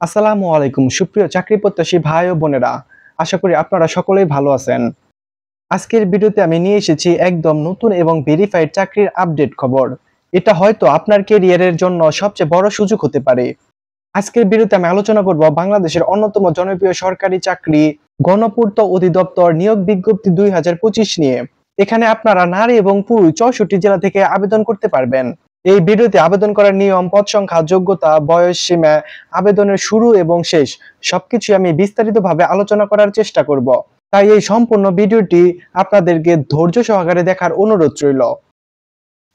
আসসালামু আলাইকুম সুপ্রিয় চাকরি প্রত্যাশী ভাই ও বোনেরা, আশা করি আপনারা সকলেই ভালো আছেন। আজকের ভিডিওতে আমি নিয়ে এসেছি একদম নতুন এবং ভেরিফাইড চাকরির আপডেট খবর। এটা হয়তো আপনার ক্যারিয়ারের জন্য সবচেয়ে বড় সুযোগ হতে পারে। আজকের ভিডিওতে আমি আলোচনা করব বাংলাদেশের অন্যতম জনপ্রিয় সরকারি চাকরি গণপূর্ত অধিদপ্তর নিয়োগ বিজ্ঞপ্তি 2025 নিয়ে। এখানে আপনারা নারী এবং পুরুষ 64 জেলা থেকে আবেদন করতে পারবেন। এই ভিডিওতে আবেদন করার নিয়ম, পদ সংখ্যা, যোগ্যতা, বয়স সীমা, আবেদনের শুরু এবং শেষ সবকিছু আমি বিস্তারিতভাবে আলোচনা করার চেষ্টা করব। তাই এই সম্পূর্ণ ভিডিওটি আপনাদেরকে ধৈর্য সহকারে দেখার অনুরোধ রইল।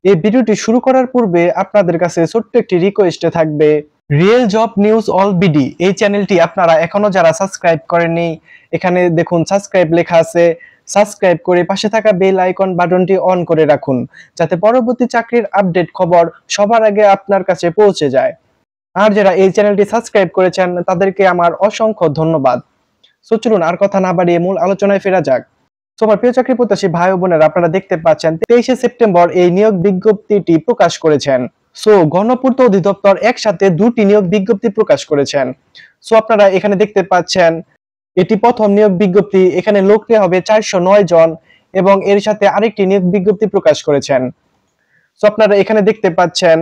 এই ভিডিওটি শুরু করার পূর্বে আপনাদের কাছে ছোট্ট একটি রিকোয়েস্ট থাকবে, real job news all BD এই চ্যানেলটি আপনারা এখনো যারা সাবস্ক্রাইব করেননি, এখানে দেখুন সাবস্ক্রাইব লেখা আছে, সাবস্ক্রাইব করে পাশে থাকা বেল আইকন বাটনটি অন করে রাখুন, যাতে পরবর্তী চাকরির আপডেট খবর সবার আগে আপনার কাছে পৌঁছে যায়। আর যারা এই চ্যানেলটি সাবস্ক্রাইব করেছেন তাদেরকে আমার অসংখ্য ধন্যবাদ। সো চলুন আর কথা না বাড়িয়ে মূল আলোচনায় ফেরা যাক। আমার প্রিয় চাকরি প্রত্যাশী ভাই ও বোনেরা, আপনারা দেখতে পাচ্ছেন 23শে সেপ্টেম্বর এই নিয়োগ বিজ্ঞপ্তিটি প্রকাশ করেছেন। সো গণপূর্ত অধিদপ্তর একসাথে দুটি নিয়োগ বিজ্ঞপ্তি প্রকাশ করেছেন। সো আপনারা এখানে দেখতে পাচ্ছেন এটি প্রথম নিয়োগ বিজ্ঞপ্তি। এখানে লোক নেওয়া হবে 409 জন এবং এর সাথে আরেকটি নিয়োগ বিজ্ঞপ্তি প্রকাশ করেছেন। সো আপনারা এখানে দেখতে পাচ্ছেন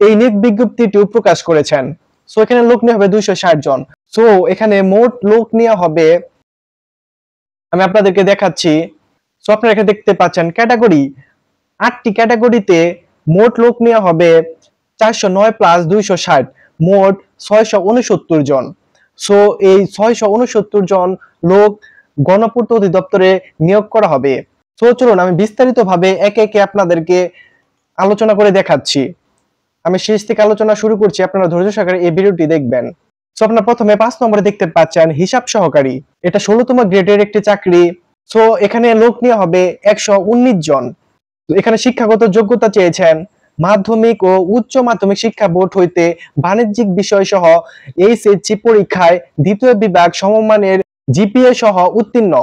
এই নিয়োগ বিজ্ঞপ্তিটিও প্রকাশ করেছেন। সো এখানে লোক নেওয়া হবে 260 জন। সো এখানে মোট লোক নেওয়া হবে, আমি আপনাদেরকে দেখাচ্ছি। সো আপনারা এখানে দেখতে পাচ্ছেন ক্যাটাগরি, 8টি ক্যাটাগরিতে মোট লোক নেওয়া হবে 409 প্লাস 260, মোট 669 জন। সো এই 669 জন লোক গণপূর্ত অধিদপ্তরে নিয়োগ করা হবে। সো চলুন আমি বিস্তারিতভাবে একে একে আপনাদেরকে আলোচনা করে দেখাচ্ছি। আমি শেষ থেকে আলোচনা শুরু করছি, আপনারা ধৈর্য সহকারে এই ভিডিওটি দেখবেন। সো আপনারা প্রথমে 5 নম্বরে দেখতে পাচ্ছেন হিসাব সহকারী। এটা 16তম গ্রেডের একটি চাকরি। সো এখানে লোক নেওয়া হবে 119 জন। এখানে শিক্ষাগত যোগ্যতা চেয়েছেন মাধ্যমিক ও উচ্চ মাধ্যমিক শিক্ষা বোর্ড হইতে বাণিজ্যিক বিষয় সহ এইচএসসি পরীক্ষায় দ্বিতীয় বিভাগ সমমানের জিপিএ সহ উত্তীর্ণ।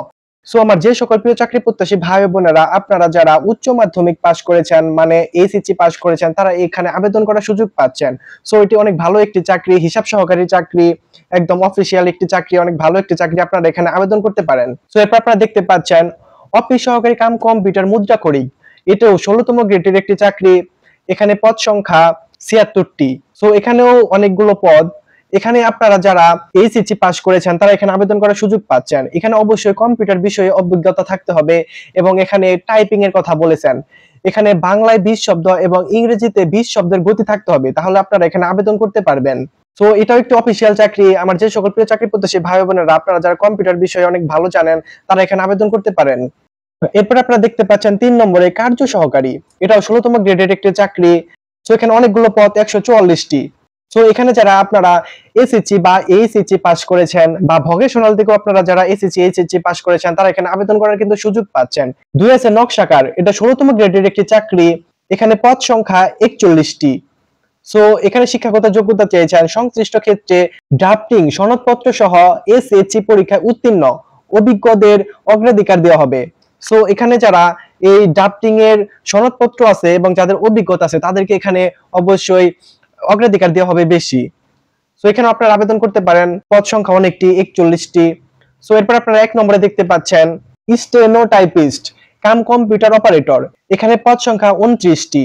সো আমার যে সকল প্রিয় চাকরি প্রত্যাশী ভাই বোনেরা, আপনারা যারা উচ্চ মাধ্যমিক পাস করেছেন মানে এইচএসসি পাস করেছেন, তারা এখানে আবেদন করার সুযোগ পাচ্ছেন। সো এটি অনেক ভালো একটি চাকরি, হিসাব সহকারী চাকরি, একদম অফিসিয়াল একটি চাকরি, অনেক ভালো একটি চাকরি, আপনারা এখানে আবেদন করতে পারেন। সো এরপর আপনারা দেখতে পাচ্ছেন অফিস সহকারী কাম কম্পিউটার মুদ্রাক্ষরিক। এটাও 16তম গ্রেডের একটি চাকরি। এখানে পদ সংখ্যা 76টি। সো এখানেও অনেকগুলো পদ। এখানে আপনারা যারা এইচএসসি পাস করেছেন তারা এখানে আবেদন করার সুযোগ পাচ্ছেন। এখানে অবশ্যই কম্পিউটার বিষয়ে অভিজ্ঞতা থাকতে হবে এবং এখানে টাইপিং এর কথা বলেছেন। এখানে বাংলায় 20 শব্দ এবং ইংরেজিতে 20 শব্দের গতি থাকতে হবে, তাহলে আপনারা এখানে আবেদন করতে পারবেন। সো এটাও একটি অফিসিয়াল চাকরি। আমার যে সকল প্রিয় চাকরি প্রত্যাশী ভাই বোনেরা, আপনারা যারা কম্পিউটার বিষয়ে অনেক ভালো জানেন তারা এখানে আবেদন করতে পারেন। এরপর আপনারা দেখতে পাচ্ছেন 3 নম্বরে কার্য সহকারী। এটাও 16তম গ্রেডের একটি চাকরি। সো এখানে অনেকগুলো পদ, 144টি। সো এখানে যারা আপনারা এসএসসি বা এইচএসসি পাস করেছেন বা ভোকেশনাল থেকে আপনারা যারা এসএসসি এইচএসসি পাস করেছেন তারা এখানে আবেদন করার কিন্তু সুযোগ পাচ্ছেন। 2 আছে নকশাকার। এটা 16তম গ্রেডের একটি চাকরি। এখানে পদ সংখ্যা 41টি। সো এখানে শিক্ষাগত যোগ্যতা চেয়েছেন সংশ্লিষ্ট ক্ষেত্রে ড্রাফটিং সনদপত্র সহ এসএসসি পরীক্ষায় উত্তীর্ণ অভিজ্ঞদের অগ্রাধিকার দেওয়া হবে। সো এখানে যারা এই ড্রাফটিং এর সনদপত্র আছে এবং যাদের অভিজ্ঞতা আছে তাদেরকে এখানে অবশ্যই অগ্রাধিকার দেওয়া হবে বেশি। সো এখানে আপনারা আবেদন করতে পারেন। পদ সংখ্যা অনেকটি, 41টি। সো এরপর আপনারা 1 নম্বরে দেখতে পাচ্ছেন স্টেনোটাইপিস্ট কাম কম্পিউটার অপারেটর। এখানে পদ সংখ্যা 29টি।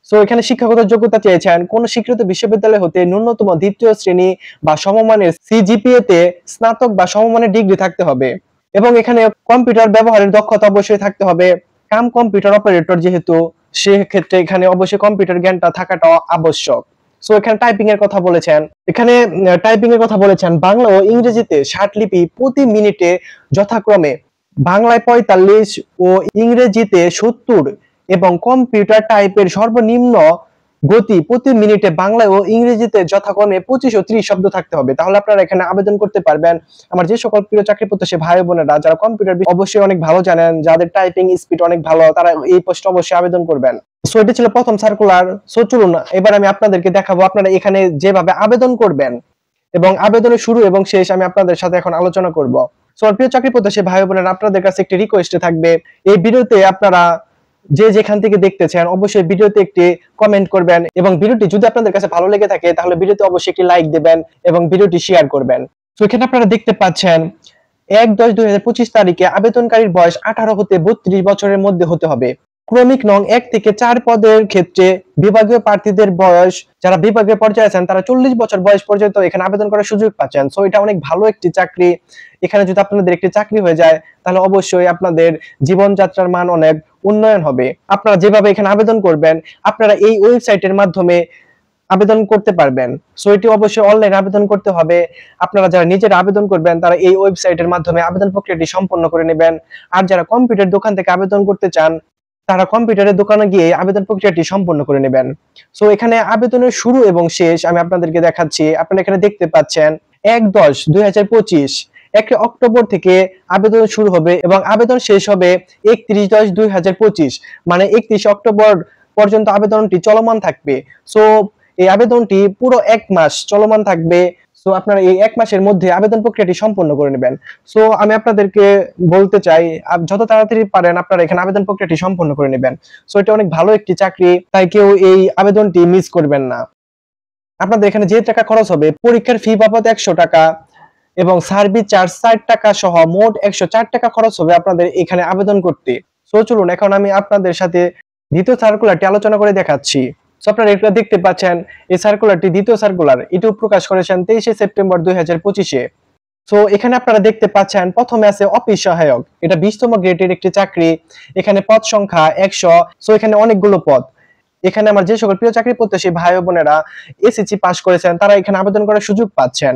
সো এখানে শিক্ষাগত যোগ্যতা চেয়েছেন কোন স্বীকৃত বিশ্ববিদ্যালয় হতে ন্যূনতম দ্বিতীয় শ্রেণী বা সমমানের সিজিপিএ তে স্নাতক বা সমমানের ডিগ্রি থাকতে হবে এবং এখানে কম্পিউটার ব্যবহারের দক্ষতা অবশ্যই থাকতে হবে। কাম কম্পিউটার অপারেটর যেহেতু, সেক্ষেত্রে এখানে অবশ্যই কম্পিউটার জ্ঞানটা থাকাটা আবশ্যক। সো এখানে টাইপিং এর কথা বলেছেন। এখানে টাইপিং এর কথা বলেছেন বাংলা ও ইংরেজিতে 60 লিপি প্রতি মিনিটে যথাক্রমে বাংলায় 45 ও ইংরেজিতে 70 এবং কম্পিউটার টাইপের সর্বনিম্ন গতি প্রতি মিনিটে বাংলা ও ইংরেজিতে যথাক্রমে 25 ও 30 শব্দ থাকতে হবে, তাহলে আপনারা এখানে আবেদন করতে পারবেন। আমার যে সকল প্রিয় চাকরি প্রত্যাশী ভাই বোনেরা যারা কম্পিউটার অবশ্যই অনেক ভালো জানেন, যাদের টাইপিং স্পিড অনেক ভালো, তারা এই পোস্টে অবশ্যই আবেদন করবেন। সো এটি ছিল প্রথম সার্কুলার। সো চলুন এবার আমি আপনাদেরকে দেখাবো আপনারা এখানে যেভাবে আবেদন করবেন এবং আবেদনের শুরু এবং শেষ আমি আপনাদের সাথে এখন আলোচনা করব। সো প্রিয় চাকরি প্রত্যাশী ভাই বোনেরা, আপনাদের কাছে একটি রিকোয়েস্ট থাকবে, এই ভিডিওতে আপনারা যে যেখান থেকে দেখতেছেন অবশ্যই ভিডিওতে একটি কমেন্ট করবেন, এবং ভিডিওটি যদি আপনাদের কাছে ভালো লেগে থাকে তাহলে ভিডিওতে অবশ্যই একটি লাইক দিবেন এবং ভিডিওটি শেয়ার করবেন। তো এখানে আপনারা দেখতে পাচ্ছেন ১/১০/২০২৫ তারিখে আবেদনকারীর বয়স 18 হতে 32 বছরের মধ্যে হতে হবে। ক্রমিক নং ১ থেকে ৪ পদের ক্ষেত্রে বিভাগীয় প্রার্থীদের বয়স, যারা বিভাগীয় পর্যায়ে আছেন তারা 40 বছর বয়স পর্যন্ত এখানে আবেদন করার সুযোগ পাচ্ছেন। সো এটা অনেক ভালো একটি চাকরি। এখানে যদি আপনাদের একটি চাকরি হয়ে যায় তাহলে অবশ্যই আপনাদের জীবনযাত্রার মান অনেক উন্নয়ন হবে। আপনারা যেভাবে এখানে আবেদন করবেন, আপনারা এই ওয়েবসাইটের মাধ্যমে আবেদন করতে পারবেন। সো এটি অবশ্যই অনলাইনে আবেদন করতে হবে। আপনারা যারা নিজেরা আবেদন করবেন তারা এই ওয়েবসাইটের মাধ্যমে আবেদন প্রক্রিয়াটি সম্পন্ন করে নেবেন। আর যারা কম্পিউটার দোকান থেকে আবেদন করতে চান তারা কম্পিউটারের দোকানে গিয়ে আবেদন প্রক্রিয়াটি সম্পন্ন করে নেবেন। সো এখানে আবেদনের শুরু এবং শেষ আমি আপনাদেরকে দেখাচ্ছি। আপনারা এখানে দেখতে পাচ্ছেন ১/১০/২০২৫, ১ অক্টোবর থেকে আবেদন শুরু হবে এবং আবেদন শেষ হবে ৩১/১০/২০২৫, মানে ৩১ অক্টোবর পর্যন্ত আবেদনটি চলমান থাকবে। সো এই আবেদনটি পুরো ১ মাস চলমান থাকবে। সো আপনারা এই ১ মাসের মধ্যে আবেদন প্রক্রিয়াটি সম্পন্ন করে নেবেন। সো আমি আপনাদেরকে বলতে চাই যত তাড়াতাড়ি পারেন আপনারা এখানে আবেদন প্রক্রিয়াটি সম্পন্ন করে নেবেন। সো এটা অনেক ভালো একটি চাকরি, তাই কেউ এই আবেদনটি মিস করবেন না। আপনাদের এখানে যে টাকা খরচ হবে, পরীক্ষার ফি বাবদ ১০০ টাকা এবং সার্ভিস চার্জ ৬০ টাকা সহ মোট ১০৪ টাকা খরচ হবে আপনাদের এখানে আবেদন করতে। সো চলুন এখন আমি আপনাদের সাথে দ্বিতীয় সার্কুলারটি আলোচনা করে দেখাচ্ছি। সো আপনারা এটা দেখতে পাচ্ছেন, এই সার্কুলারটি দ্বিতীয় সার্কুলার, এটিও প্রকাশ করেছেন ২৩শে সেপ্টেম্বর ২০২৫-এ। সো এখানে আপনারা দেখতে পাচ্ছেন প্রথমে আছে অফিস সহায়ক, এটা 20তম গ্রেডের একটি চাকরি। এখানে পদ সংখ্যা ১০০। সো এখানে অনেকগুলো পদ। এখানে আমার যে সকল প্রিয় চাকরি প্রত্যাশী ভাই ও বোনেরা এসএসসি পাস করেছেন তারা এখানে আবেদন করার সুযোগ পাচ্ছেন।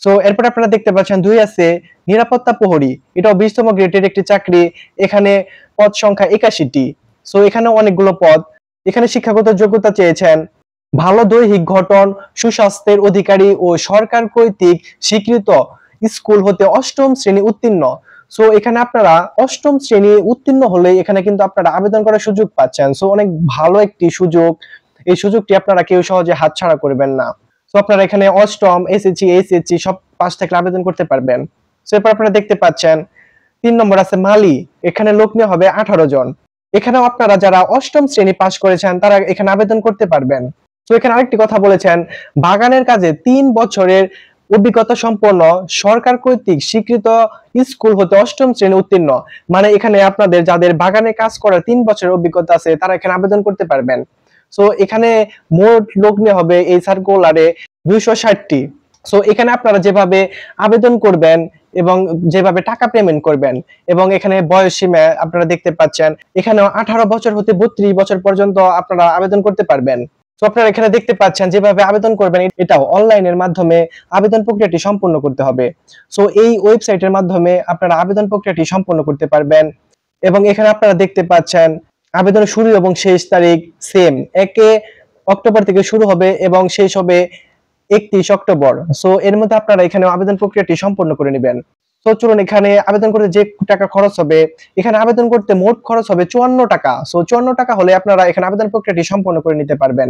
সো এরপর আপনারা দেখতে পাচ্ছেন ২ আছে নিরাপত্তা প্রহরী, এটাও 20তম গ্রেডের একটি চাকরি। এখানে পদ সংখ্যা ৮১টি। সো এখানে অনেকগুলো পদ। এখানে শিক্ষাগত যোগ্যতা চেয়েছেন ভালো দৈহিক গঠন, সুস্বাস্থ্যের অধিকারী ও সরকার কর্তৃক স্বীকৃত স্কুল হতে ৮ম শ্রেণী উত্তীর্ণ। সো এখানে আপনারা ৮ম শ্রেণী উত্তীর্ণ হলে এখানে কিন্তু আপনারা আবেদন করার সুযোগ পাচ্ছেন। সো অনেক ভালো একটি সুযোগ। এই সুযোগটি আপনারা কেউ সহজে হাতছাড়া করবেন না। সো আপনারা এখানে ৮ম, এসএসসি, এইচএসসি সব পাস থেকে আবেদন করতে পারবেন। সো এরপর আপনারা দেখতে পাচ্ছেন ৩ নম্বর আছে মালি, এখানে লোক নেওয়া হবে 18 জন। এখানেও আপনারা যারা ৮ম শ্রেণী পাস করেছেন তারা এখানে আবেদন করতে পারবেন। তো এখানে আরেকটি কথা বলেছেন, বাগানের কাজে ৩ বছরের অভিজ্ঞতা সম্পন্ন সরকার কর্তৃক স্বীকৃত স্কুল হতে ৮ম শ্রেণী উত্তীর্ণ, মানে এখানে আপনাদের যাদের বাগানে কাজ করার ৩ বছরের অভিজ্ঞতা আছে তারা এখানে আবেদন করতে পারবেন। সো এখানে মোট লোক নেওয়া হবে এই সার্কুলারে ২৬০টি। সো এখানে আপনারা যেভাবে আবেদন করবেন এবং যেভাবে টাকা পেমেন্ট করবেন, এবং এখানে বয়স সীমা আপনারা দেখতে পাচ্ছেন, এখানে 18 বছর হতে 32 বছর পর্যন্ত আপনারা আবেদন করতে পারবেন। তো আপনারা এখানে দেখতে পাচ্ছেন যেভাবে আবেদন করবেন এটাও অনলাইনের মাধ্যমে আবেদন প্রক্রিয়াটি সম্পন্ন করতে হবে। সো এই ওয়েবসাইটের মাধ্যমে আপনারা আবেদন প্রক্রিয়াটি সম্পন্ন করতে পারবেন। এবং এখানে আপনারা দেখতে পাচ্ছেন আবেদনের শুরু এবং শেষ তারিখ সেম, ১ অক্টোবর থেকে শুরু হবে এবং শেষ হবে ৩১ অক্টোবর। সো এর মধ্যে আপনারা এখানে আবেদন প্রক্রিয়াটি সম্পন্ন করে নেবেন। সো চলুন এখানে আবেদন করতে যে টাকা খরচ হবে, এখানে আবেদন করতে মোট খরচ হবে ৫৪ টাকা। সো ৫৪ টাকা হলে আপনারা এখানে আবেদন প্রক্রিয়াটি সম্পন্ন করে নিতে পারবেন।